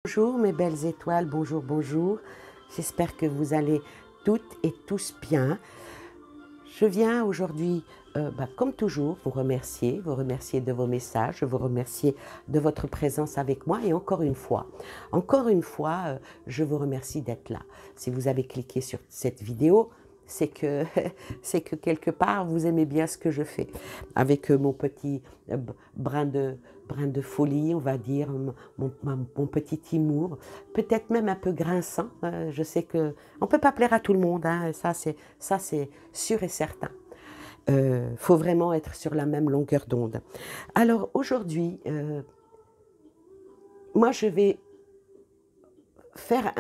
Bonjour mes belles étoiles, bonjour, bonjour. J'espère que vous allez toutes et tous bien. Je viens aujourd'hui, comme toujours, vous remercier de vos messages, vous remercier de votre présence avec moi et encore une fois, je vous remercie d'être là. Si vous avez cliqué sur cette vidéo, c'est que, c'est que quelque part vous aimez bien ce que je fais. Avec mon petit brin de folie, on va dire, mon petit humour, peut-être même un peu grinçant. Je sais que on peut pas plaire à tout le monde, hein, ça c'est sûr et certain. Faut vraiment être sur la même longueur d'onde. Alors aujourd'hui, moi je vais faire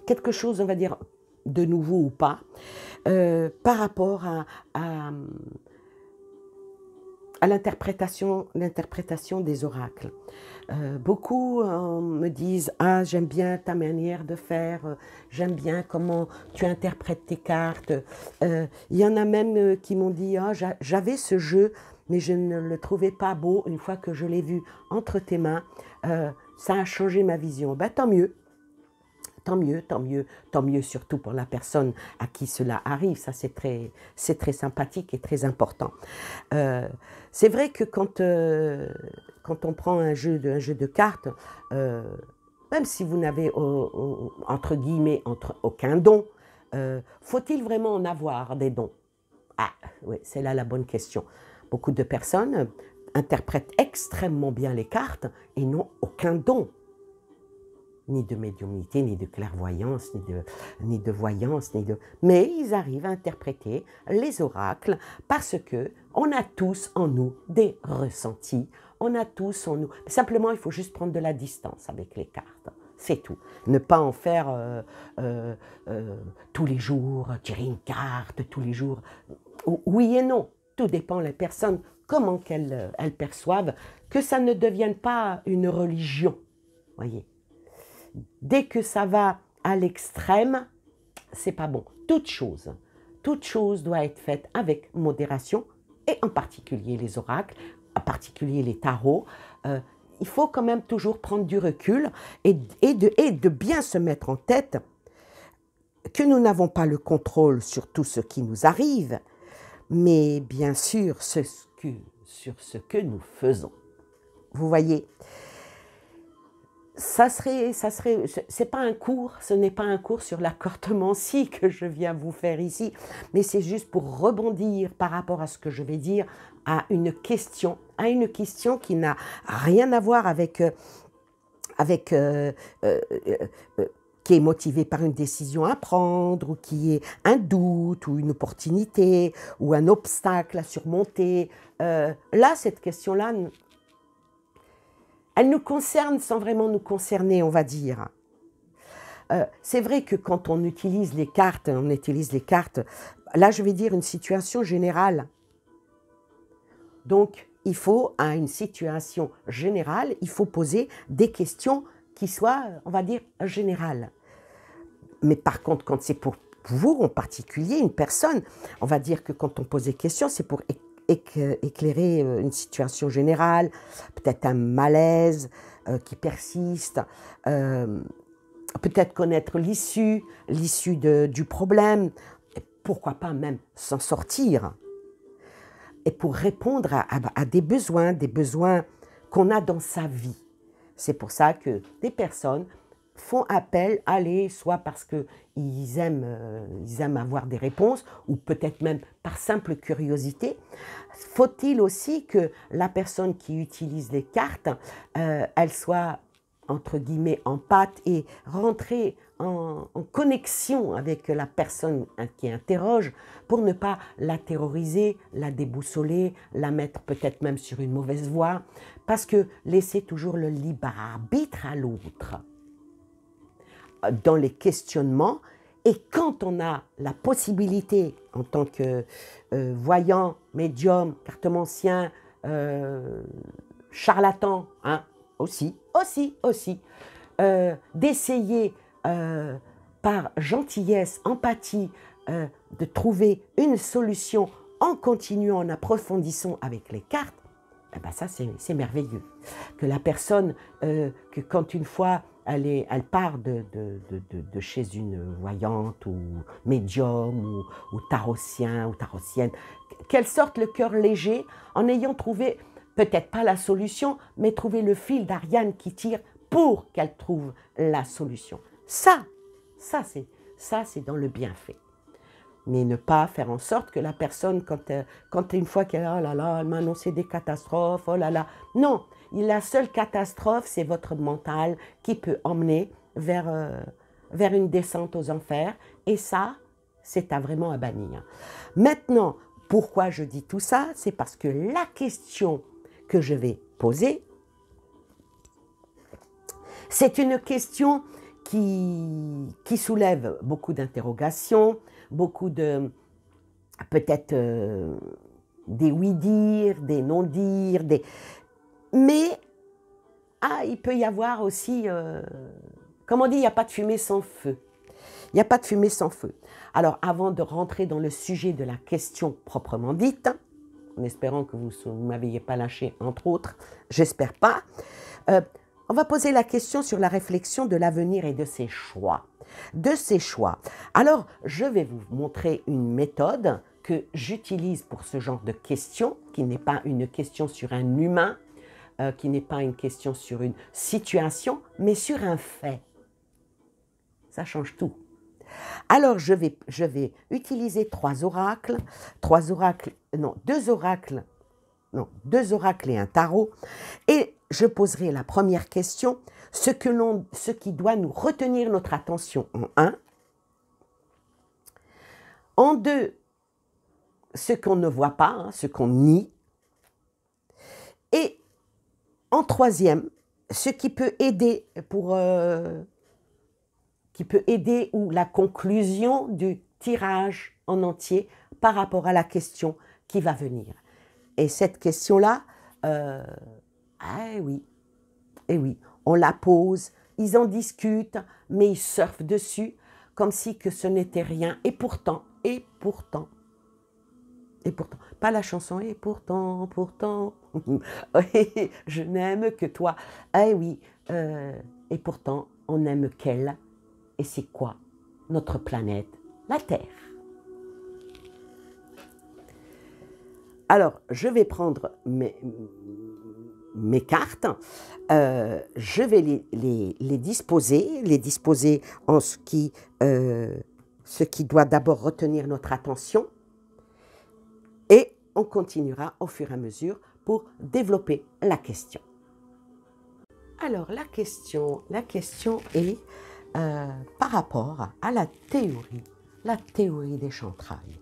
quelque chose, on va dire, de nouveau ou pas, par rapport à l'interprétation des oracles. Beaucoup me disent « Ah, j'aime bien ta manière de faire, j'aime bien comment tu interprètes tes cartes. » Il y en a même qui m'ont dit « Ah, j'avais ce jeu, mais je ne le trouvais pas beau une fois que je l'ai vu entre tes mains. Ça a changé ma vision. » Ben, tant mieux. Tant mieux, tant mieux, tant mieux surtout pour la personne à qui cela arrive. Ça, c'est très sympathique et très important. C'est vrai que quand on prend un jeu de cartes, même si vous n'avez, entre guillemets, aucun don, faut-il vraiment en avoir des dons? Ah, oui, c'est là la bonne question. Beaucoup de personnes interprètent extrêmement bien les cartes et n'ont aucun don. Ni de médiumnité, ni de clairvoyance, ni de voyance, mais ils arrivent à interpréter les oracles parce que on a tous en nous des ressentis, on a tous en nous. Simplement, il faut juste prendre de la distance avec les cartes. C'est tout. Ne pas en faire tous les jours, tirer une carte tous les jours. Oui et non. Tout dépend des personnes, comment elles perçoivent, que ça ne devienne pas une religion. Voyez. Dès que ça va à l'extrême, c'est pas bon. Toute chose doit être faite avec modération, et en particulier les oracles, en particulier les tarots. Il faut quand même toujours prendre du recul et de bien se mettre en tête que nous n'avons pas le contrôle sur tout ce qui nous arrive, mais bien sûr sur ce que nous faisons. Vous voyez ? C'est pas un cours, ce n'est pas un cours sur la cartomancie que je viens vous faire ici, mais c'est juste pour rebondir par rapport à ce que je vais dire à une question qui n'a rien à voir qui est motivée par une décision à prendre, ou qui est un doute, ou une opportunité, ou un obstacle à surmonter. Là, cette question-là, elle nous concerne sans vraiment nous concerner, on va dire. C'est vrai que quand on utilise les cartes, là je vais dire une situation générale. Donc, il faut, à une situation générale, il faut poser des questions qui soient, on va dire, générales. Mais par contre, quand c'est pour vous en particulier, une personne, on va dire que quand on pose des questions, c'est pour éclairer une situation générale, peut-être un malaise qui persiste, peut-être connaître l'issue du problème, et pourquoi pas même s'en sortir, et pour répondre à des besoins qu'on a dans sa vie. C'est pour ça que des personnes font appel, soit parce qu'ils aiment avoir des réponses, ou peut-être même par simple curiosité. Faut-il aussi que la personne qui utilise les cartes, elle soit, entre guillemets, en pâte et rentrer en connexion avec la personne qui interroge pour ne pas la terroriser, la déboussoler, la mettre peut-être même sur une mauvaise voie, parce que laisser toujours le libre arbitre à l'autre dans les questionnements. Et quand on a la possibilité, en tant que voyant, médium, cartomancien, charlatan, hein, aussi, d'essayer par gentillesse, empathie, de trouver une solution en continuant, en approfondissant avec les cartes, eh ben ça, c'est merveilleux. Que la personne, que quand une fois elle part de chez une voyante ou médium ou tarossien ou tarossienne, qu'elle sorte le cœur léger en ayant trouvé, peut-être pas la solution, mais trouvé le fil d'Ariane qui tire pour qu'elle trouve la solution. Ça c'est dans le bienfait. Mais ne pas faire en sorte que la personne, quand une fois qu'elle oh là là, elle m'a annoncé des catastrophes, oh là là, non, la seule catastrophe, c'est votre mental qui peut emmener vers une descente aux enfers, et ça, c'est vraiment à bannir. Maintenant, pourquoi je dis tout ça? C'est parce que la question que je vais poser, c'est une question qui soulève beaucoup d'interrogations, beaucoup de, peut-être des oui-dire, des non-dire, mais il peut y avoir aussi, comme on dit, il n'y a pas de fumée sans feu. Il n'y a pas de fumée sans feu. Alors, avant de rentrer dans le sujet de la question proprement dite, en espérant que vous ne m'aviez pas lâché, entre autres, j'espère pas, on va poser la question sur la réflexion de l'avenir et de ses choix. De ses choix. Alors, je vais vous montrer une méthode que j'utilise pour ce genre de questions, qui n'est pas une question sur un humain, qui n'est pas une question sur une situation, mais sur un fait. Ça change tout. Alors, je vais utiliser deux oracles et un tarot, et je poserai la première question, ce qui doit nous retenir notre attention en un. En deux, ce qu'on ne voit pas, hein, ce qu'on nie. Et en troisième, ce qui peut aider ou la conclusion du tirage en entier par rapport à la question qui va venir. Et cette question-là, oui, on la pose, ils en discutent, mais ils surfent dessus comme si que ce n'était rien. Et pourtant, pas la chanson, et pourtant, je n'aime que toi. Oui, et pourtant, on n'aime qu'elle. Et c'est quoi notre planète, la Terre? Alors, je vais prendre mes cartes, je vais les disposer en ce qui doit d'abord retenir notre attention, et on continuera au fur et à mesure pour développer la question. Alors, la question est par rapport à la théorie des chantrailles.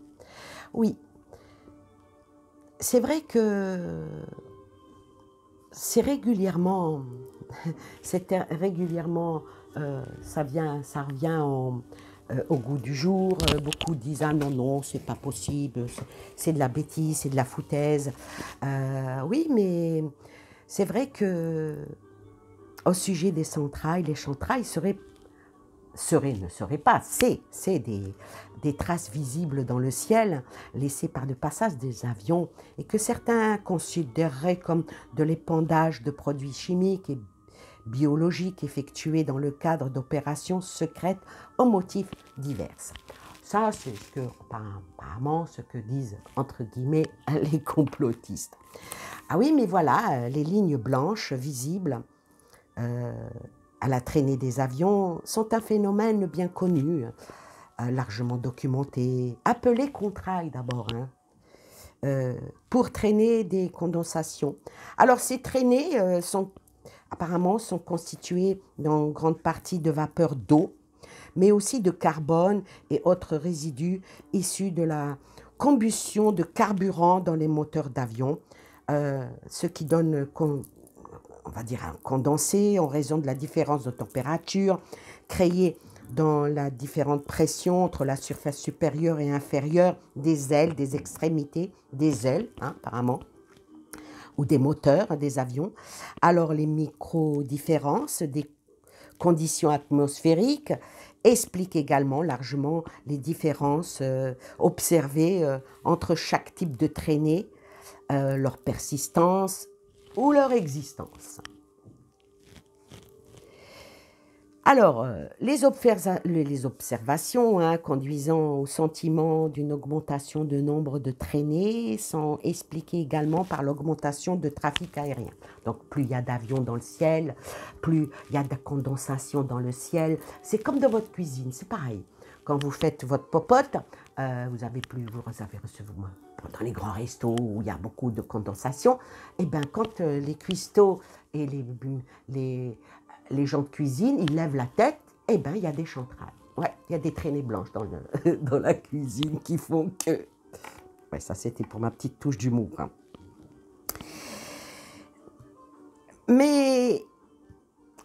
Oui, c'est vrai que c'est régulièrement, ça revient au goût du jour. Beaucoup disent ah non, c'est pas possible, c'est de la bêtise, c'est de la foutaise. Oui, mais c'est vrai que au sujet des chantrailles, les chantrailles ne seraient pas, c'est des traces visibles dans le ciel, laissées par le passage des avions, et que certains considéreraient comme de l'épandage de produits chimiques et biologiques effectués dans le cadre d'opérations secrètes aux motifs divers. Ça, c'est apparemment ce que disent, entre guillemets, les complotistes. Ah oui, mais voilà, les lignes blanches visibles à la traînée des avions sont un phénomène bien connu, largement documenté, appelé contrail d'abord, pour traîner des condensations. Alors ces traînées apparemment sont constituées en grande partie de vapeur d'eau, mais aussi de carbone et autres résidus issus de la combustion de carburant dans les moteurs d'avion, ce qui donne, on va dire, un condensé en raison de la différence de température créée dans la différente pression entre la surface supérieure et inférieure des ailes, des extrémités des ailes, apparemment, ou des moteurs des avions. Alors les micro-différences des conditions atmosphériques expliquent également largement les différences observées entre chaque type de traînée, leur persistance ou leur existence. Alors, les observations hein, conduisant au sentiment d'une augmentation de nombre de traînées sont expliquées également par l'augmentation de trafic aérien. Donc, plus il y a d'avions dans le ciel, plus il y a de condensation dans le ciel. C'est comme dans votre cuisine, c'est pareil. Quand vous faites votre popote, vous avez recevoir dans les grands restos où il y a beaucoup de condensation. Et bien, quand les cuistots et les gens de cuisine, ils lèvent la tête, et bien, il y a des chantrailles. Ouais, il y a des traînées blanches dans la cuisine qui font que... Ouais, ça, c'était pour ma petite touche d'humour. Hein. Mais,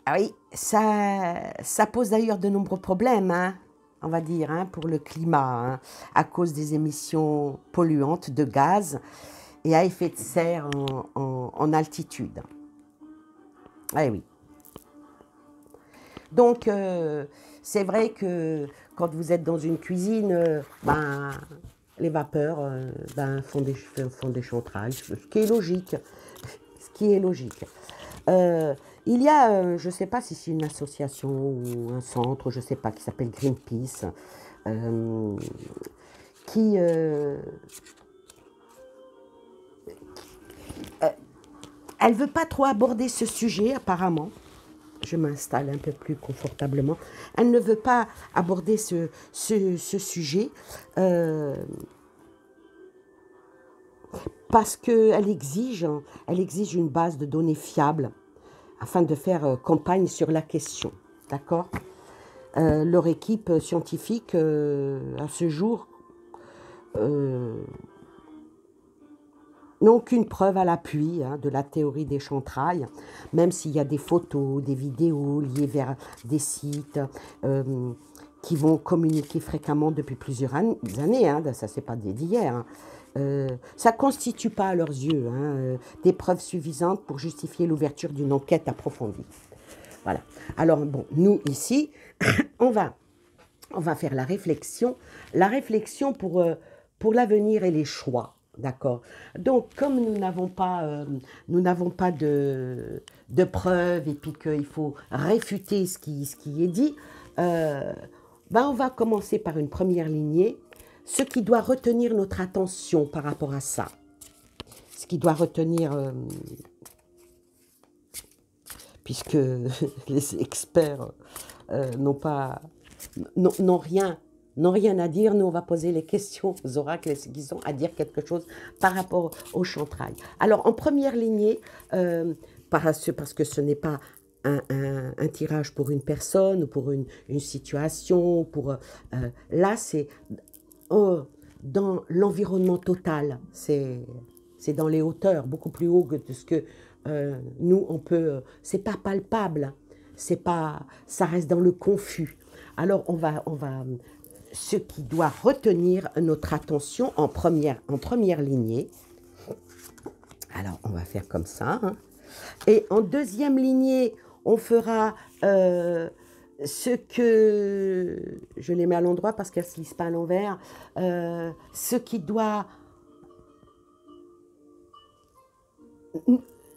ah oui, ça pose d'ailleurs de nombreux problèmes, hein, on va dire, hein, pour le climat, hein, à cause des émissions polluantes de gaz et à effet de serre en altitude. Ah oui. Donc, c'est vrai que quand vous êtes dans une cuisine, ben, les vapeurs font des chantrailles, ce qui est logique. Ce qui est logique. Il y a, je ne sais pas si c'est une association ou un centre, je ne sais pas, qui s'appelle Greenpeace, qui... elle ne veut pas trop aborder ce sujet, apparemment. Je m'installe un peu plus confortablement. Elle ne veut pas aborder ce sujet parce qu'elle exige une base de données fiable afin de faire campagne sur la question. D'accord ? Leur équipe scientifique, à ce jour, n'ont aucune preuve à l'appui hein, de la théorie des chantrailles, même s'il y a des photos, des vidéos liées vers des sites qui vont communiquer fréquemment depuis plusieurs années, hein, ça c'est pas d'hier, hein. Ça ne constitue pas à leurs yeux hein, des preuves suffisantes pour justifier l'ouverture d'une enquête approfondie. Voilà. Alors bon, nous ici, on va faire la réflexion pour l'avenir et les choix. D'accord. Donc, comme nous n'avons pas de preuves et puis qu'il faut réfuter ce qui est dit, on va commencer par une première lignée. Ce qui doit retenir notre attention par rapport à ça. Ce qui doit retenir... puisque les experts n'ont rien à dire. Nous, on va poser les questions aux oracles qui ont à dire quelque chose par rapport au chantrail. Alors, en première lignée, parce que ce n'est pas un tirage pour une personne ou pour une situation, là, c'est dans l'environnement total. C'est dans les hauteurs, beaucoup plus haut que de ce que nous, on peut... c'est pas palpable, ça reste dans le confus. Alors, on va ce qui doit retenir notre attention en première lignée. Alors, on va faire comme ça. Hein. Et en deuxième lignée, on fera ce que... Je les mets à l'endroit parce qu'elles ne se lisent pas à l'envers. Ce qui doit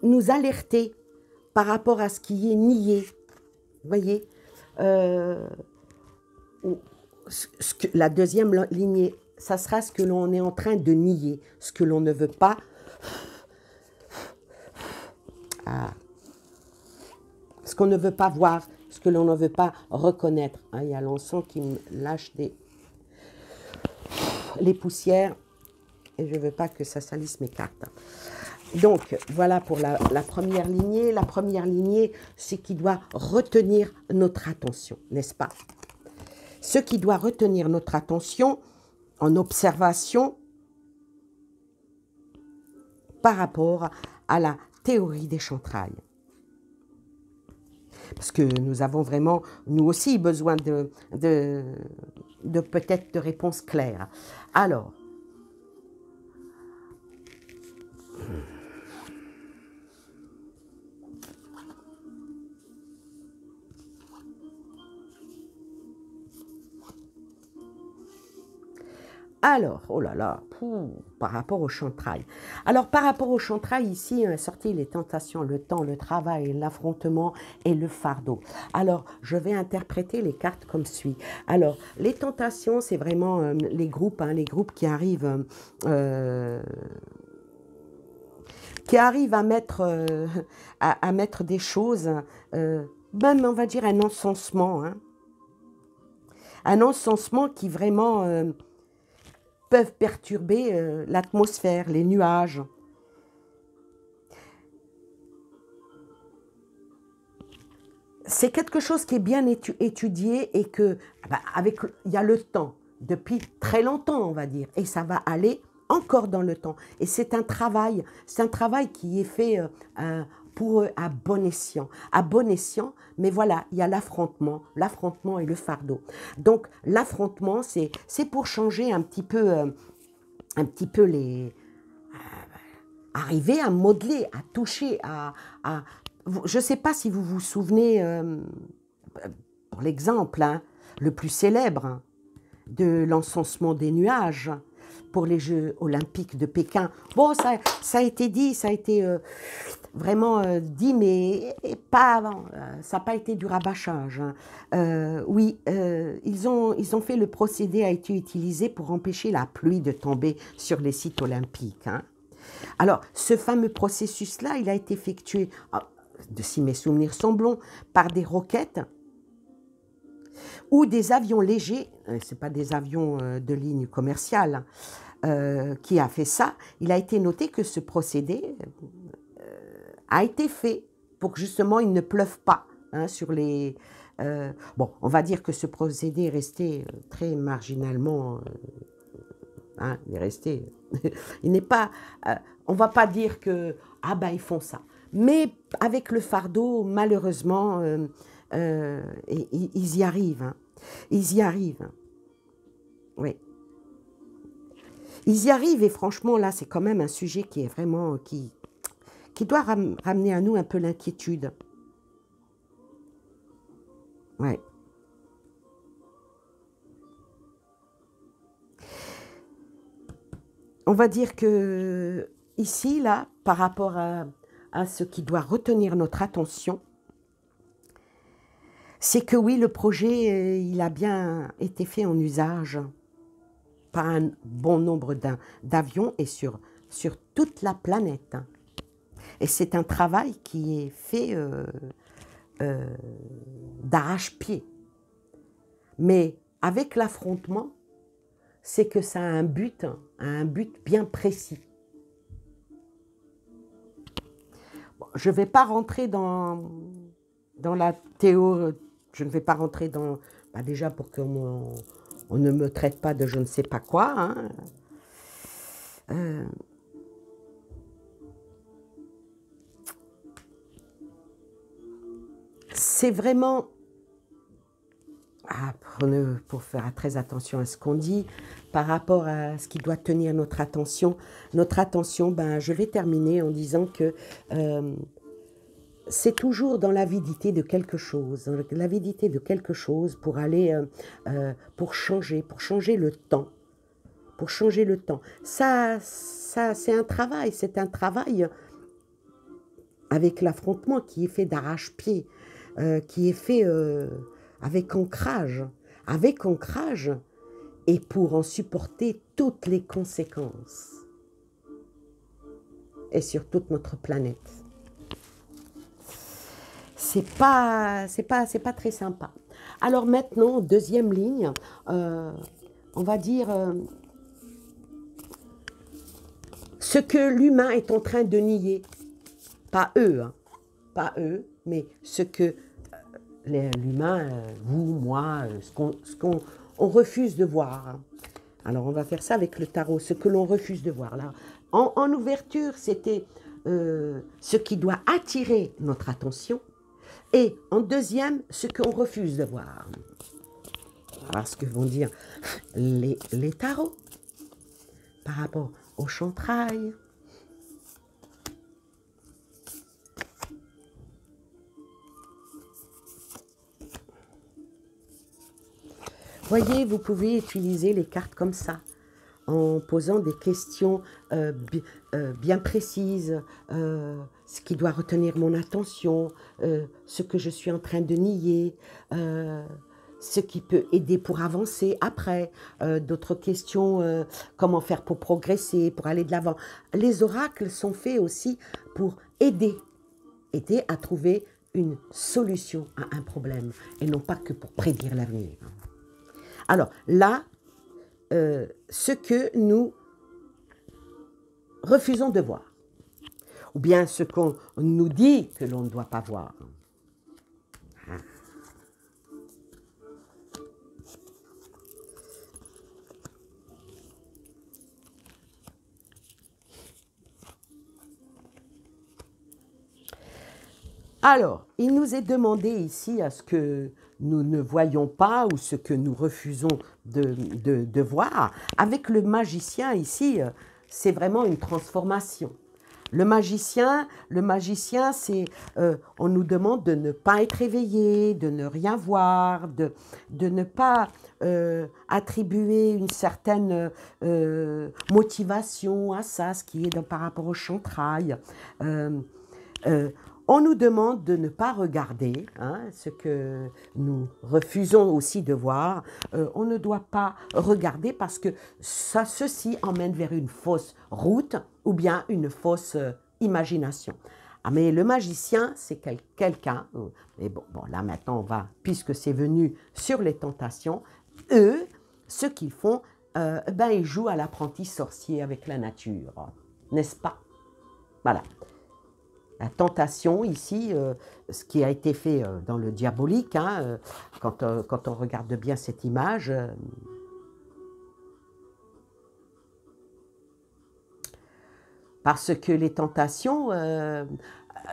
nous alerter par rapport à ce qui est nié. Vous voyez la deuxième lignée, ça sera ce que l'on est en train de nier, ce que l'on ne veut pas. Ce qu'on ne veut pas voir, ce que l'on ne veut pas reconnaître. Il y a l'encens qui me lâche les poussières et je ne veux pas que ça salisse mes cartes. Donc, voilà pour la première lignée. La première lignée, c'est qui doit retenir notre attention, n'est-ce pas? Ce qui doit retenir notre attention en observation par rapport à la théorie des chantrailles. Parce que nous avons vraiment, nous aussi, besoin de peut-être de réponses claires. Alors, Alors, oh là là, par rapport au chantrail. Alors, par rapport au chantrail, ici, on a sorti les tentations, le temps, le travail, l'affrontement et le fardeau. Alors, je vais interpréter les cartes comme suit. Alors, les tentations, c'est vraiment les groupes, hein, les groupes euh, qui arrivent à mettre des choses, même, on va dire, un encensement, hein. Un encensement qui vraiment peuvent perturber l'atmosphère, les nuages. C'est quelque chose qui est bien étudié et que, il y a le temps, depuis très longtemps, on va dire, et ça va aller encore dans le temps. Et c'est un travail qui est fait pour eux à bon escient, mais voilà, il y a l'affrontement et le fardeau. Donc l'affrontement, c'est pour changer un petit peu arriver à modeler, à toucher, je ne sais pas si vous vous souvenez, pour l'exemple, hein, le plus célèbre, hein, de l'encensement des nuages pour les Jeux olympiques de Pékin. Bon, ça a été dit, ça a été vraiment dit, mais pas avant. Ça n'a pas été du rabâchage, hein. Oui, ils ont fait le procédé a été utilisé pour empêcher la pluie de tomber sur les sites olympiques, hein. Alors, ce fameux processus-là, il a été effectué, si mes souvenirs sont bons, par des roquettes ou des avions légers, ce n'est pas des avions de ligne commerciale, qui a fait ça. Il a été noté que ce procédé a été fait pour que justement il ne pleuve pas, hein, sur les... bon, on va dire que ce procédé est resté très marginalement... hein, il est resté... il n'est pas... on ne va pas dire que... ah ben, ils font ça. Mais avec le fardeau, malheureusement, ils y arrivent, hein. Ils y arrivent. Oui. Ils y arrivent et franchement, là, c'est quand même un sujet qui est vraiment... qui doit ramener à nous un peu l'inquiétude. Ouais. On va dire que ici, là, par rapport à ce qui doit retenir notre attention, c'est que oui, le projet, il a bien été fait en usage par un bon nombre d'avions et sur toute la planète. Et c'est un travail qui est fait d'arrache-pied. Mais avec l'affrontement, c'est que ça a un but bien précis. Bon, je ne vais pas rentrer dans la théorie, je ne vais pas rentrer dans... déjà pour qu'on ne me traite pas de je ne sais pas quoi, hein. C'est vraiment... pour faire très attention à ce qu'on dit, par rapport à ce qui doit tenir notre attention, je vais terminer en disant que c'est toujours dans l'avidité de quelque chose, pour aller, pour changer le temps, Ça, c'est un travail avec l'affrontement qui est fait d'arrache-pied, qui est fait avec ancrage, et pour en supporter toutes les conséquences, et sur toute notre planète. C'est pas très sympa. Alors maintenant, deuxième ligne, on va dire ce que l'humain est en train de nier. Pas eux, hein, pas eux, mais ce que l'humain, vous, moi, ce qu'on refuse de voir, hein. Alors, on va faire ça avec le tarot, ce que l'on refuse de voir. Là, en ouverture, c'était ce qui doit attirer notre attention. Et en deuxième, ce qu'on refuse de voir. Alors, ce que vont dire les tarots par rapport au chantrail. Voyez, vous pouvez utiliser les cartes comme ça. en posant des questions bien précises, ce qui doit retenir mon attention, ce que je suis en train de nier, ce qui peut aider pour avancer après, d'autres questions, comment faire pour progresser, pour aller de l'avant. Les oracles sont faits aussi pour aider à trouver une solution à un problème, et non pas que pour prédire l'avenir. Alors là, ce que nous refusons de voir, ou bien ce qu'on nous dit que l'on ne doit pas voir. Alors, il nous est demandé ici à ce que nous ne voyons pas ou ce que nous refusons de voir. Avec le magicien ici, c'est vraiment une transformation. Le magicien, c'est, on nous demande de ne pas être éveillé, de ne rien voir, de ne pas attribuer une certaine motivation à ça, ce qui est par rapport au chantrail. On nous demande de ne pas regarder, hein, ce que nous refusons aussi de voir. On ne doit pas regarder parce que ceci emmène vers une fausse route ou bien une fausse imagination. Ah, mais le magicien, c'est quelqu'un, et bon, là maintenant on va, puisque c'est venu sur les tentations, eux, ce qu'ils font, ils jouent à l'apprenti sorcier avec la nature, n'est-ce pas? Voilà. La tentation ici, ce qui a été fait dans le diabolique, hein, quand on regarde bien cette image, parce que les tentations,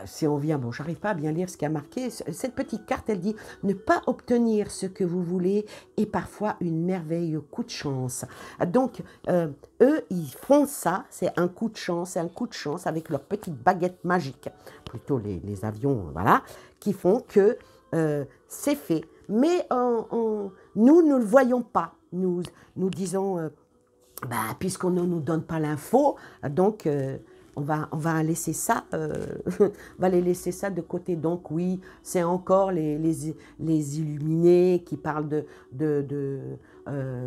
si on vient, bon, j'arrive pas à bien lire ce qui a marqué, cette petite carte, elle dit « Ne pas obtenir ce que vous voulez est parfois une merveille, coup de chance ». Donc, eux, ils font ça, c'est un coup de chance, avec leur petite baguette magique, plutôt les avions, voilà, qui font que c'est fait. Mais nous ne le voyons pas. Nous disons, puisqu'on ne nous donne pas l'info, donc on va laisser ça, on va les laisser ça de côté. Donc oui, c'est encore les illuminés qui parlent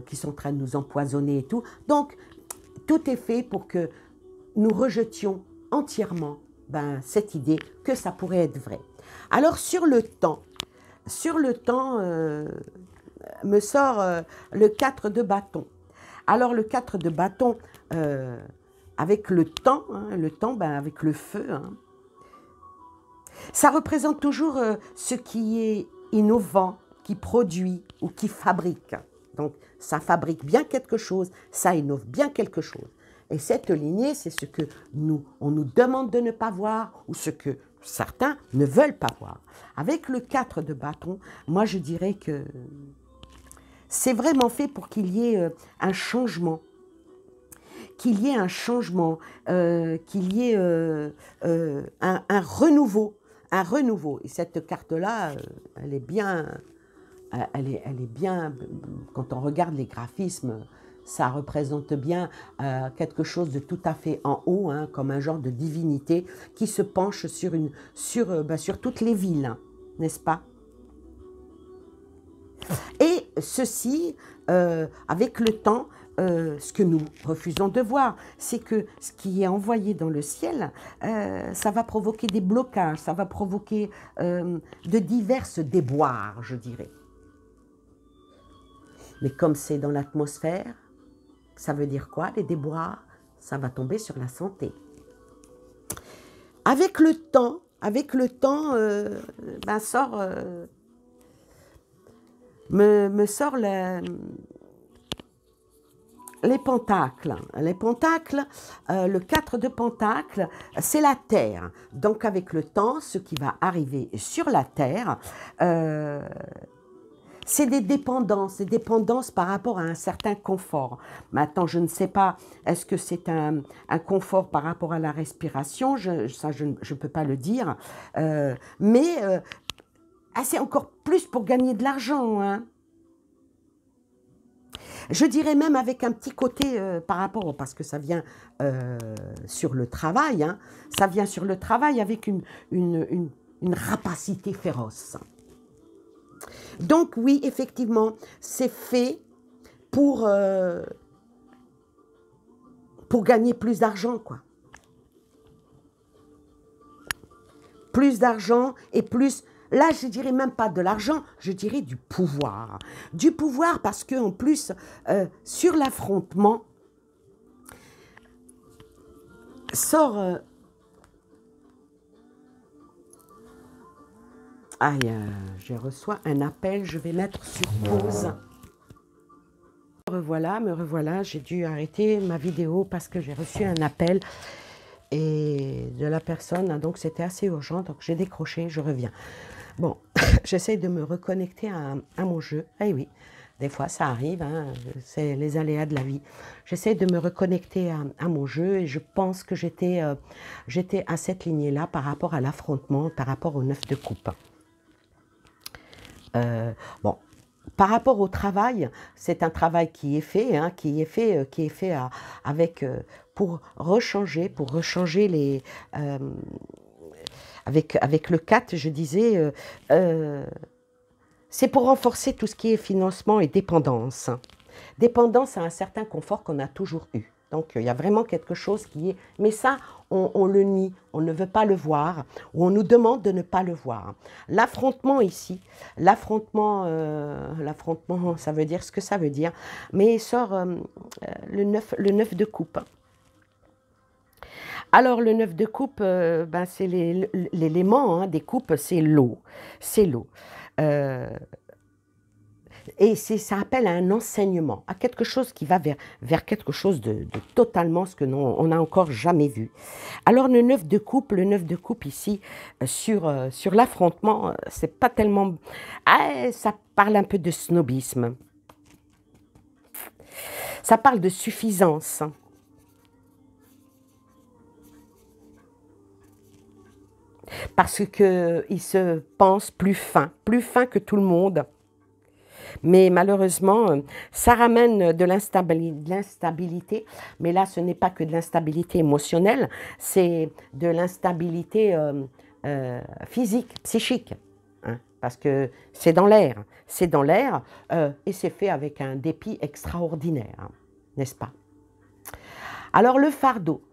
qui sont en train de nous empoisonner et tout. Donc tout est fait pour que nous rejetions entièrement cette idée que ça pourrait être vrai. Alors sur le temps me sort le 4 de bâton. Alors le 4 de bâton, avec le temps, hein, avec le feu, hein, ça représente toujours ce qui est innovant, qui produit ou qui fabrique. Donc ça fabrique bien quelque chose, ça innove bien quelque chose. Et cette lignée, c'est ce que on nous demande de ne pas voir ou ce que certains ne veulent pas voir. Avec le 4 de bâton, moi je dirais que c'est vraiment fait pour qu'il y ait un changement, qu'il y ait un renouveau, Et cette carte-là, elle est bien, quand on regarde les graphismes, ça représente bien quelque chose de tout à fait en haut, hein, comme un genre de divinité qui se penche sur toutes les villes, hein, n'est-ce pas? Et ceci, avec le temps, ce que nous refusons de voir, c'est que ce qui est envoyé dans le ciel, ça va provoquer des blocages, ça va provoquer de diverses déboires, je dirais. Mais comme c'est dans l'atmosphère, ça veut dire quoi, les déboires? Ça va tomber sur la santé. Avec le temps me sort les pentacles. Les pentacles, le 4 de pentacles, c'est la terre. Donc avec le temps, ce qui va arriver sur la terre, c'est des dépendances par rapport à un certain confort. Maintenant, je ne sais pas, est-ce que c'est un confort par rapport à la respiration? Ça, je ne peux pas le dire. Mais c'est encore plus pour gagner de l'argent, hein. Je dirais même avec un petit côté par rapport, parce que ça vient sur le travail, hein, ça vient sur le travail avec une rapacité féroce. Donc oui, effectivement, c'est fait pour gagner plus d'argent, quoi. Plus d'argent et plus... Là, je dirais même pas de l'argent, je dirais du pouvoir. Du pouvoir parce qu'en plus, sur l'affrontement, sort... Aïe, je reçois un appel, je vais mettre sur pause. Me revoilà, j'ai dû arrêter ma vidéo parce que j'ai reçu un appel et de la personne, donc c'était assez urgent, donc j'ai décroché, je reviens. Bon, j'essaie de me reconnecter à mon jeu. Eh oui, des fois ça arrive, hein, c'est les aléas de la vie. J'essaie de me reconnecter à mon jeu et je pense que j'étais à cette lignée-là par rapport à l'affrontement, par rapport au 9 de coupe. Bon, par rapport au travail, c'est un travail qui est fait, hein, avec pour rechanger les avec le 4, je disais, c'est pour renforcer tout ce qui est financement et dépendance. Dépendance à un certain confort qu'on a toujours eu. Donc, il y a vraiment quelque chose qui est... Mais ça, on le nie, on ne veut pas le voir, ou on nous demande de ne pas le voir. L'affrontement ici, l'affrontement, ça veut dire ce que ça veut dire, mais il sort le 9 de coupe. Alors, le 9 de coupe, ben, c'est l'élément hein, des coupes, c'est l'eau. C'est l'eau. Et ça appelle à un enseignement, à quelque chose qui va vers quelque chose de totalement ce que on n'a encore jamais vu. Alors, le 9 de coupe ici, sur l'affrontement, c'est pas tellement... Ah, ça parle un peu de snobisme. Ça parle de suffisance. Parce qu'il se pense plus fin que tout le monde. Mais malheureusement, ça ramène de l'instabilité. Mais là, ce n'est pas que de l'instabilité émotionnelle, c'est de l'instabilité physique, psychique. Hein, parce que c'est dans l'air. C'est dans l'air et c'est fait avec un dépit extraordinaire, hein, n'est-ce pas? Alors, le fardeau.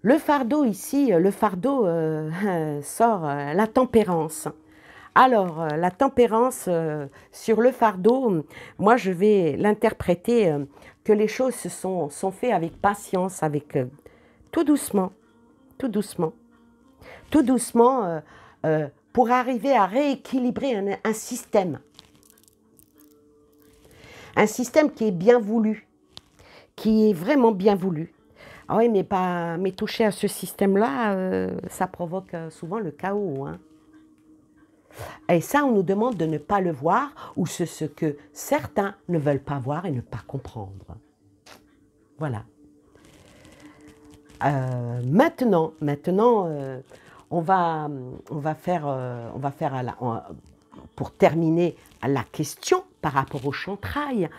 Le fardeau ici, sort la tempérance. Alors, la tempérance sur le fardeau, moi je vais l'interpréter que les choses sont faites avec patience, avec tout doucement, tout doucement, tout doucement pour arriver à rééquilibrer un système. Un système qui est bien voulu, qui est vraiment bien voulu. Ah oui, mais toucher à ce système-là, ça provoque souvent le chaos. Hein. Et ça, on nous demande de ne pas le voir, ou ce que certains ne veulent pas voir et ne pas comprendre. Voilà. Maintenant, on va faire pour terminer la question par rapport aux chantrailles.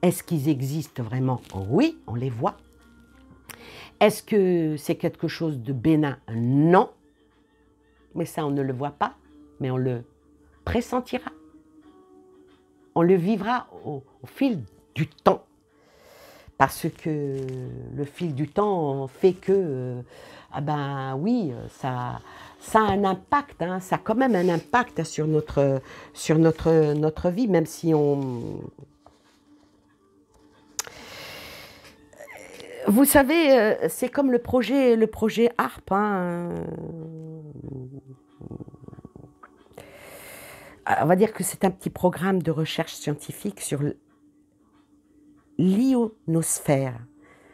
Est-ce qu'ils existent vraiment? Oui, on les voit. Est-ce que c'est quelque chose de bénin? Non. Mais ça, on ne le voit pas, mais on le pressentira. On le vivra au fil du temps. Parce que le fil du temps fait que, ah ben oui, ça a un impact, hein, ça a quand même un impact sur notre vie, même si on... Vous savez, c'est comme le projet HARP. Hein. On va dire que c'est un petit programme de recherche scientifique sur l'ionosphère.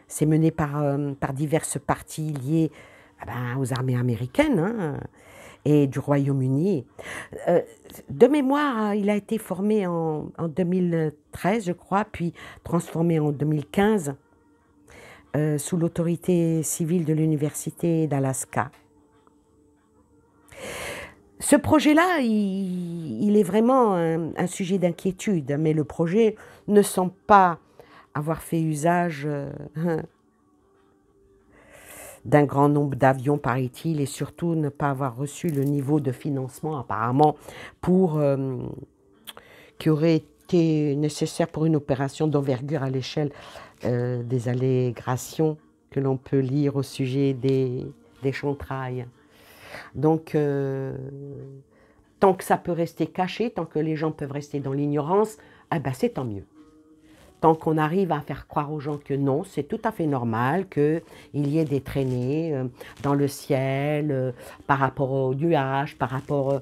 C'est mené par diverses parties liées aux armées américaines hein, et du Royaume-Uni. De mémoire, il a été formé en 2013, je crois, puis transformé en 2015. Sous l'autorité civile de l'Université d'Alaska. Ce projet-là, il est vraiment un sujet d'inquiétude, mais le projet ne semble pas avoir fait usage d'un grand nombre d'avions, paraît-il, et surtout ne pas avoir reçu le niveau de financement apparemment pour qui aurait été nécessaire pour une opération d'envergure à l'échelle des allégations que l'on peut lire au sujet des chantrailles. Donc, tant que ça peut rester caché, tant que les gens peuvent rester dans l'ignorance, eh ben c'est tant mieux. Tant qu'on arrive à faire croire aux gens que non, c'est tout à fait normal qu'il y ait des traînées dans le ciel, par rapport aux nuages, par rapport...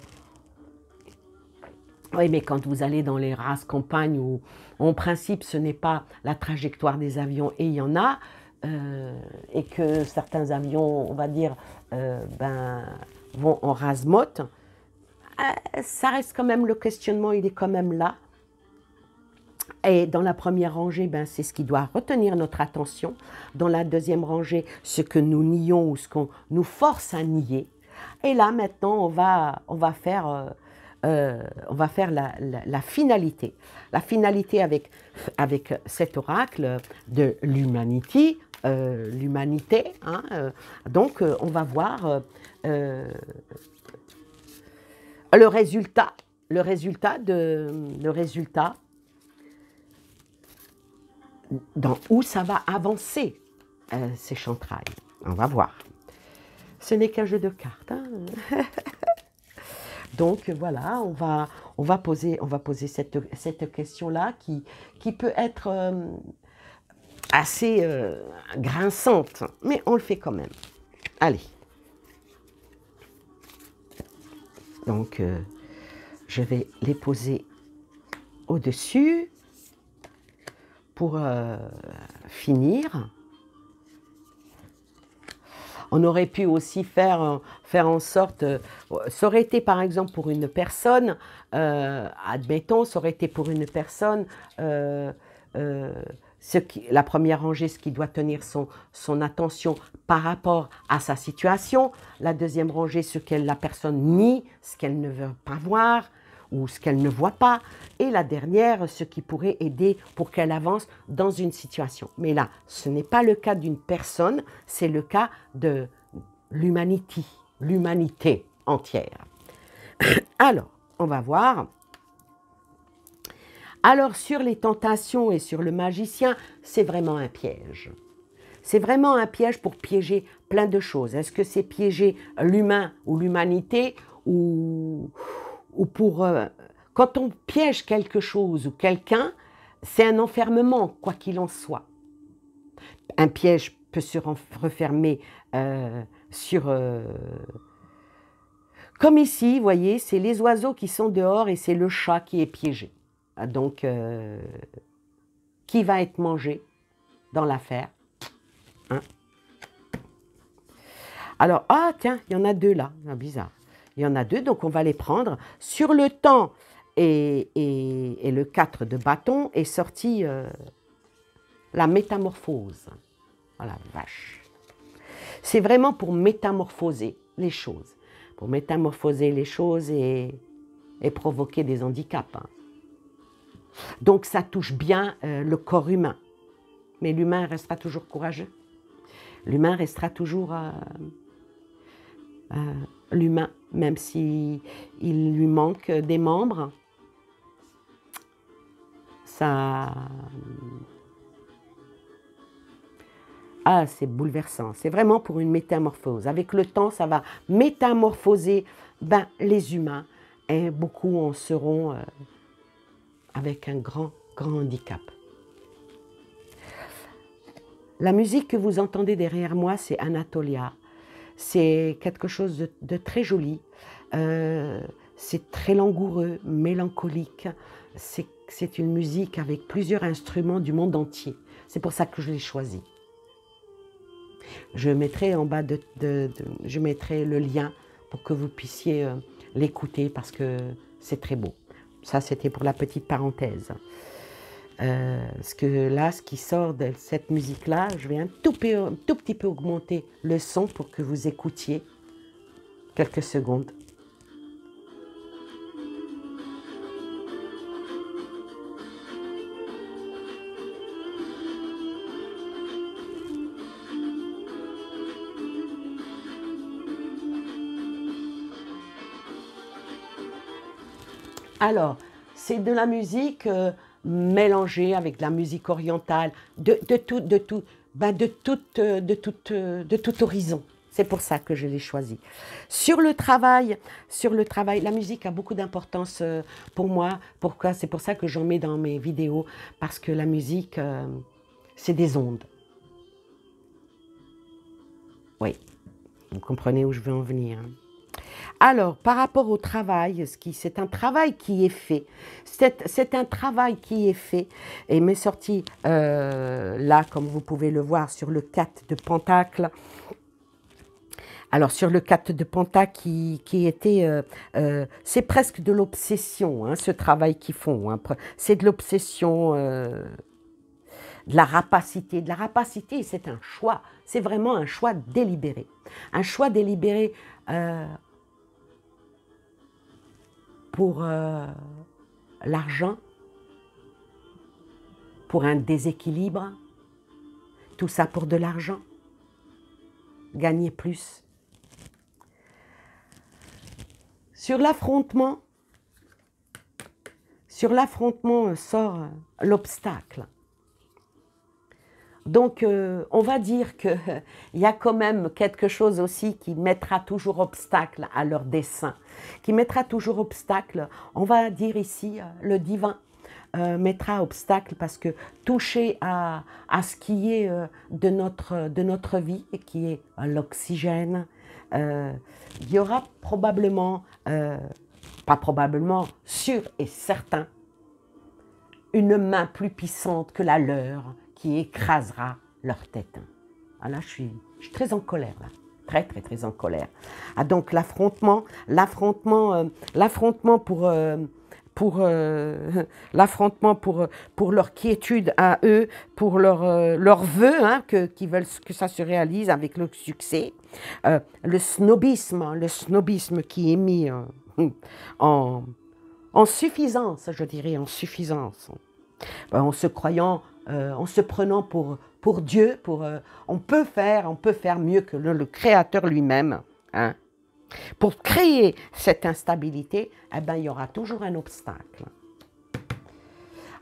Oui, mais quand vous allez dans les races campagnes où, en principe, ce n'est pas la trajectoire des avions, et il y en a, et que certains avions, on va dire, vont en rase-motte, ça reste quand même, le questionnement, il est quand même là. Et dans la première rangée, c'est ce qui doit retenir notre attention. Dans la deuxième rangée, ce que nous nions ou ce qu'on nous force à nier. Et là, maintenant, on va faire la finalité. La finalité avec cet oracle de l'humanité. Hein, donc, on va voir le résultat dans où ça va avancer, ces chantrailles. On va voir. Ce n'est qu'un jeu de cartes. Hein. Donc voilà, on va poser cette question-là qui peut être assez grinçante, mais on le fait quand même. Allez. Donc, je vais les poser au-dessus pour finir. On aurait pu aussi faire en sorte, ça aurait été par exemple pour une personne, admettons, ça aurait été pour une personne, la première rangée, ce qui doit tenir son attention par rapport à sa situation, la deuxième rangée, ce que la personne nie, ce qu'elle ne veut pas voir, ou ce qu'elle ne voit pas, et la dernière, ce qui pourrait aider pour qu'elle avance dans une situation. Mais là, ce n'est pas le cas d'une personne, c'est le cas de l'humanité entière. Alors, on va voir. Alors, sur les tentations et sur le magicien, c'est vraiment un piège. C'est vraiment un piège pour piéger plein de choses. Est-ce que c'est piéger l'humain ou l'humanité ou pour... quand on piège quelque chose ou quelqu'un, c'est un enfermement, quoi qu'il en soit. Un piège peut se refermer sur... Comme ici, vous voyez, c'est les oiseaux qui sont dehors et c'est le chat qui est piégé. Donc, qui va être mangé dans l'affaire, hein? Alors, ah tiens, il y en a deux là, ah, bizarre. Il y en a deux, donc on va les prendre. Sur le temps et le 4 de bâton est sorti la métamorphose. Voilà, vache. C'est vraiment pour métamorphoser les choses. Pour métamorphoser les choses et provoquer des handicaps. Hein. Donc ça touche bien le corps humain. Mais l'humain restera toujours courageux. L'humain restera toujours l'humain, même s'il lui manque des membres. Ça... Ah, c'est bouleversant. C'est vraiment pour une métamorphose. Avec le temps, ça va métamorphoser les humains. Et beaucoup en seront avec un grand handicap. La musique que vous entendez derrière moi, c'est Anatolia. C'est quelque chose de très joli. C'est très langoureux, mélancolique. C'est une musique avec plusieurs instruments du monde entier. C'est pour ça que je l'ai choisi. Je mettrai en bas je mettrai le lien pour que vous puissiez l'écouter parce que c'est très beau. Ça, c'était pour la petite parenthèse. Parce que là, ce qui sort de cette musique-là, je vais un tout petit peu augmenter le son pour que vous écoutiez quelques secondes. Alors, c'est de la musique mélangée avec de la musique orientale, de tout horizon. C'est pour ça que je l'ai choisi. Sur le travail, la musique a beaucoup d'importance pour moi. Pourquoi? C'est pour ça que j'en mets dans mes vidéos, parce que la musique, c'est des ondes. Oui, vous comprenez où je veux en venir. Alors, par rapport au travail, c'est un travail qui est fait. C'est un travail qui est fait et m'est sorti là, comme vous pouvez le voir, sur le 4 de Pentacle. Alors, sur le 4 de Pentacle qui était... c'est presque de l'obsession, hein, ce travail qu'ils font. Hein. C'est de l'obsession, de la rapacité. De la rapacité, c'est un choix. C'est vraiment un choix délibéré. Un choix délibéré... pour l'argent, pour un déséquilibre, tout ça pour de l'argent, gagner plus. Sur l'affrontement sort l'obstacle. Donc, on va dire qu'il y a quand même quelque chose aussi qui mettra toujours obstacle à leur dessein, qui mettra toujours obstacle, on va dire ici, le divin mettra obstacle parce que toucher à ce qui est de notre vie, et qui est l'oxygène, il y aura probablement, pas probablement, sûr et certain, une main plus puissante que la leur, qui écrasera leur tête. Ah là, je suis très en colère, là. Très, très, très en colère. Ah, donc, l'affrontement pour leur quiétude à eux, pour leur vœu, hein, qu'ils veulent que ça se réalise avec le succès. Le snobisme qui est mis en suffisance, je dirais, en suffisance. En se croyant, en se prenant pour Dieu, on peut faire mieux que le Créateur lui-même. Hein. Pour créer cette instabilité, eh ben, il y aura toujours un obstacle.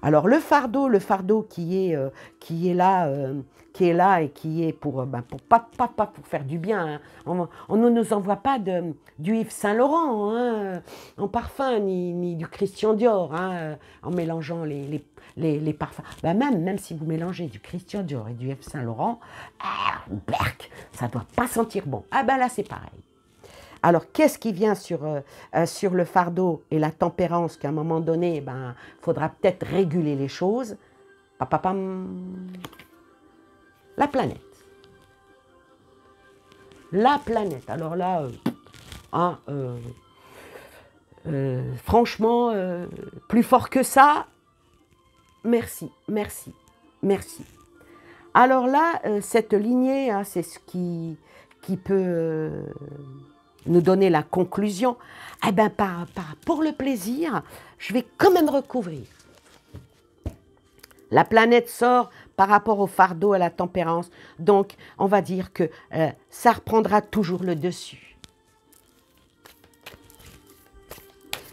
Alors le fardeau qui est là et qui est pour pas pour faire du bien. Hein. On ne nous envoie pas du Yves Saint Laurent hein, en parfum ni du Christian Dior hein, en mélangeant les parfums. Ben même si vous mélangez du Christian Dior et du Yves Saint Laurent, berk, ça ne doit pas sentir bon. Ah ben là c'est pareil. Alors, qu'est-ce qui vient sur le fardeau et la tempérance qu'à un moment donné, ben, faudra peut-être réguler les choses. La planète. La planète. Alors là, franchement, plus fort que ça, merci, merci, merci. Alors là, cette lignée, hein, c'est ce qui peut... nous donner la conclusion, eh bien, pour le plaisir, je vais quand même recouvrir. La planète sort par rapport au fardeau, à la tempérance, donc on va dire que ça reprendra toujours le dessus.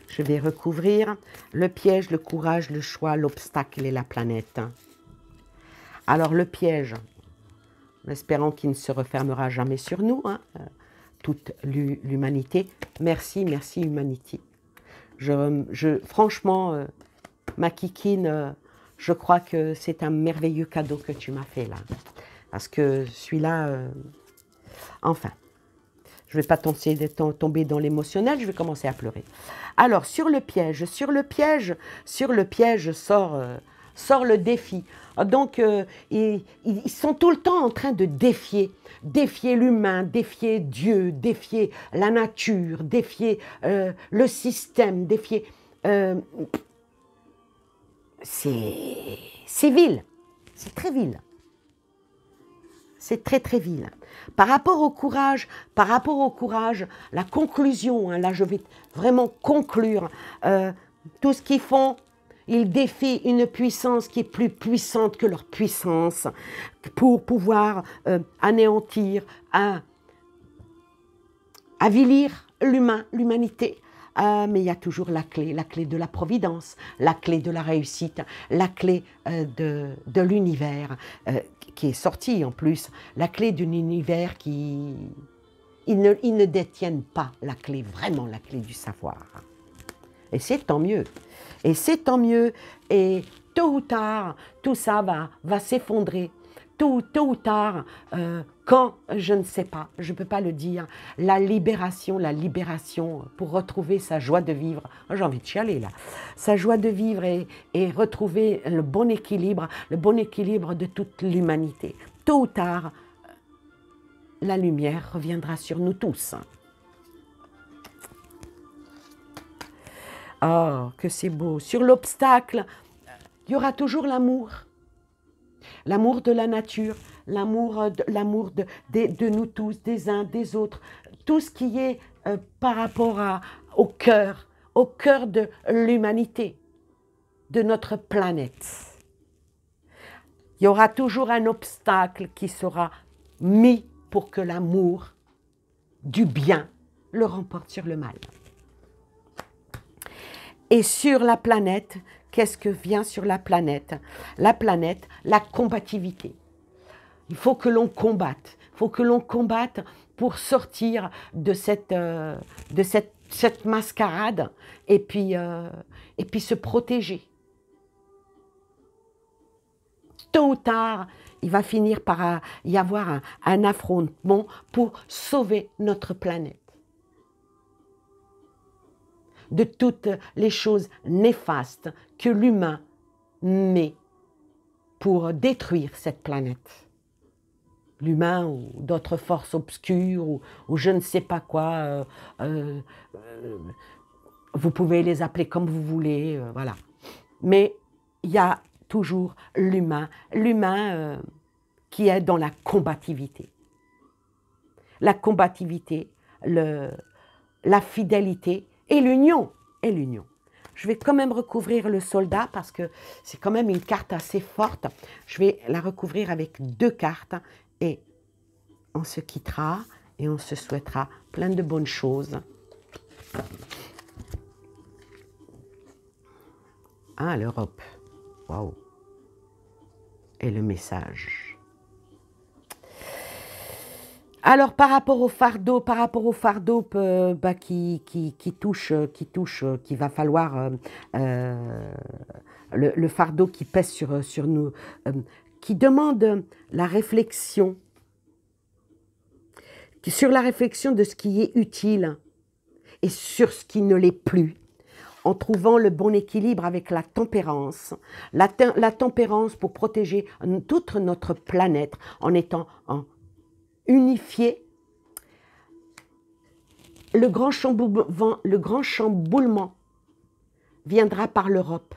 Je vais recouvrir le piège, le courage, le choix, l'obstacle et la planète. Alors le piège, en espérant qu'il ne se refermera jamais sur nous, hein, toute l'humanité. Merci, merci humanité. Franchement, ma kikine, je crois que c'est un merveilleux cadeau que tu m'as fait là. Parce que celui-là, enfin, je ne vais pas tomber dans l'émotionnel, je vais commencer à pleurer. Alors, sur le piège sort le défi. Donc, ils sont tout le temps en train de défier l'humain, défier Dieu, défier la nature, défier le système, défier... c'est vil, c'est très vil. C'est très, très vil. Par rapport au courage, la conclusion, hein, là je vais vraiment conclure, tout ce qu'ils font, ils défient une puissance qui est plus puissante que leur puissance pour pouvoir anéantir, avilir l'humanité, mais il y a toujours la clé de la providence, la clé de la réussite, la clé de l'univers qui est sortie en plus, la clé d'un univers qui... Ils ne détiennent pas la clé, vraiment la clé du savoir. Et c'est tant mieux. Et c'est tant mieux. Et tôt ou tard, tout ça va s'effondrer. Tôt ou tard, quand, je ne sais pas, je ne peux pas le dire, la libération pour retrouver sa joie de vivre. J'ai envie de chialer là. Sa joie de vivre et retrouver le bon équilibre de toute l'humanité. Tôt ou tard, la lumière reviendra sur nous tous. Oh, que c'est beau. Sur l'obstacle, il y aura toujours l'amour. L'amour de la nature, l'amour de nous tous, des uns, des autres. Tout ce qui est par rapport au cœur de l'humanité, de notre planète. Il y aura toujours un obstacle qui sera mis pour que l'amour du bien le remporte sur le mal. Et sur la planète, qu'est-ce que vient sur la planète? La planète, la combativité. Il faut que l'on combatte. Il faut que l'on combatte pour sortir de cette mascarade et puis se protéger. Tôt ou tard, il va finir par y avoir un affrontement pour sauver notre planète de toutes les choses néfastes que l'humain met pour détruire cette planète. L'humain ou d'autres forces obscures ou je ne sais pas quoi, vous pouvez les appeler comme vous voulez, voilà. Mais il y a toujours l'humain qui est dans la combativité. La combativité, la fidélité et l'union. Je vais quand même recouvrir le soldat parce que c'est quand même une carte assez forte. Je vais la recouvrir avec 2 cartes et on se quittera et on se souhaitera plein de bonnes choses. Ah, l'Europe. Waouh. Et le message. Alors, par rapport au fardeau qui touche, qu'il va falloir, le fardeau qui pèse sur nous, qui demande la réflexion, sur la réflexion de ce qui est utile et sur ce qui ne l'est plus, en trouvant le bon équilibre avec la tempérance. La tempérance pour protéger toute notre planète en étant unifié. Le grand chamboulement viendra par l'Europe.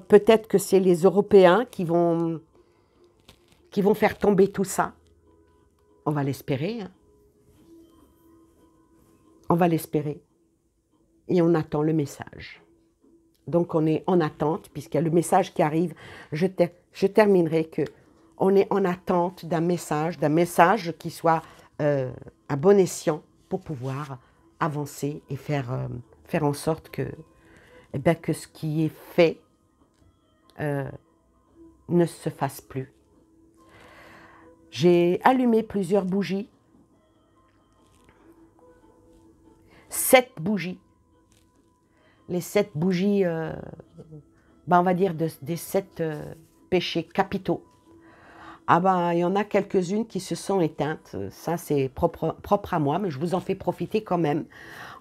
Peut-être que c'est les Européens qui vont faire tomber tout ça. On va l'espérer. Hein. On va l'espérer. Et on attend le message. Donc on est en attente, puisqu'il y a le message qui arrive. Je terminerai que on est en attente d'un message qui soit à bon escient pour pouvoir avancer et faire en sorte que ce qui est fait ne se fasse plus. J'ai allumé plusieurs bougies. 7 bougies. Les 7 bougies, on va dire des 7 péchés capitaux. Ah ben, il y en a quelques-unes qui se sont éteintes. Ça, c'est propre à moi, mais je vous en fais profiter quand même,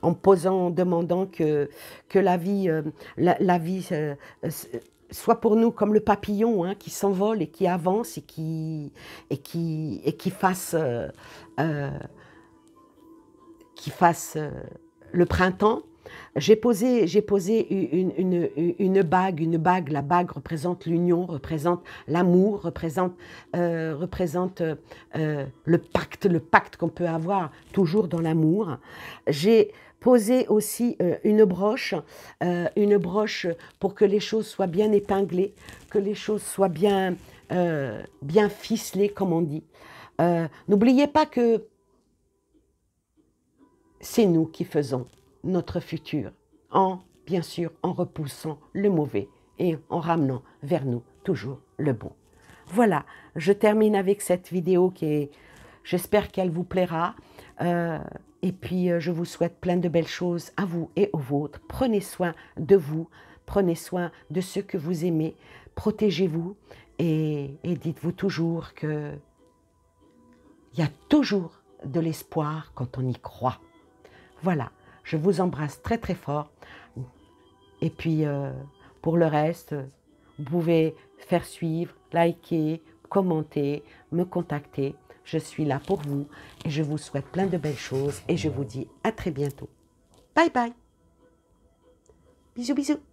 en demandant que la vie, soit pour nous comme le papillon hein, qui s'envole et qui avance et qui fasse le printemps. J'ai posé une bague. La bague représente l'union, représente l'amour, représente le pacte qu'on peut avoir toujours dans l'amour. J'ai posé aussi une broche pour que les choses soient bien épinglées, que les choses soient bien ficelées, comme on dit. N'oubliez pas que c'est nous qui faisons notre futur, bien sûr, en repoussant le mauvais et en ramenant vers nous toujours le bon. Voilà, je termine avec cette vidéo j'espère qu'elle vous plaira. Et puis, je vous souhaite plein de belles choses à vous et aux vôtres. Prenez soin de vous, prenez soin de ceux que vous aimez, protégez-vous et dites-vous toujours qu'il y a toujours de l'espoir quand on y croit. Voilà, je vous embrasse très très fort. Et puis, pour le reste, vous pouvez faire suivre, liker, commenter, me contacter. Je suis là pour vous et je vous souhaite plein de belles choses et je vous dis à très bientôt. Bye bye. Bisous bisous.